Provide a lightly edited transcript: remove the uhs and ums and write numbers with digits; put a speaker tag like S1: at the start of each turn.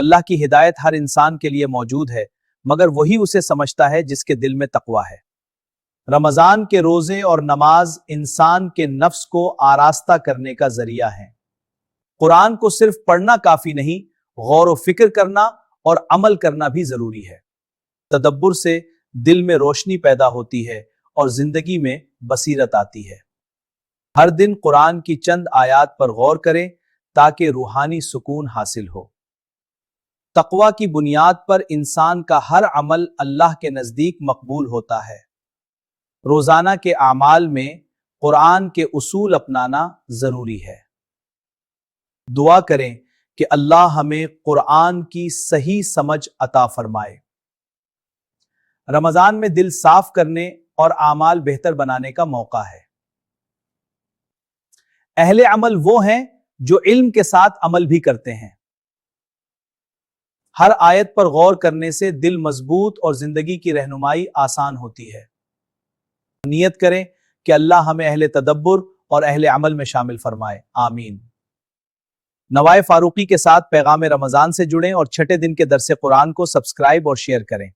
S1: اللہ کی ہدایت ہر انسان کے لیے موجود ہے، مگر وہی اسے سمجھتا ہے جس کے دل میں تقویٰ ہے۔ رمضان کے روزے اور نماز انسان کے نفس کو آراستہ کرنے کا ذریعہ ہیں۔ قرآن کو صرف پڑھنا کافی نہیں، غور و فکر کرنا اور عمل کرنا بھی ضروری ہے۔ تدبر سے دل میں روشنی پیدا ہوتی ہے اور زندگی میں بصیرت آتی ہے۔ ہر دن قرآن کی چند آیات پر غور کریں تاکہ روحانی سکون حاصل ہو۔ تقویٰ کی بنیاد پر انسان کا ہر عمل اللہ کے نزدیک مقبول ہوتا ہے۔ روزانہ کے اعمال میں قرآن کے اصول اپنانا ضروری ہے۔ دعا کریں کہ اللہ ہمیں قرآن کی صحیح سمجھ عطا فرمائے۔ رمضان میں دل صاف کرنے اور اعمال بہتر بنانے کا موقع ہے۔ اہل عمل وہ ہیں جو علم کے ساتھ عمل بھی کرتے ہیں۔ ہر آیت پر غور کرنے سے دل مضبوط اور زندگی کی رہنمائی آسان ہوتی ہے۔ نیت کریں کہ اللہ ہمیں اہل تدبر اور اہل عمل میں شامل فرمائے، آمین۔ نوائے فاروقی کے ساتھ پیغام رمضان سے جڑیں اور چھٹے دن کے درس قرآن کو سبسکرائب اور شیئر کریں۔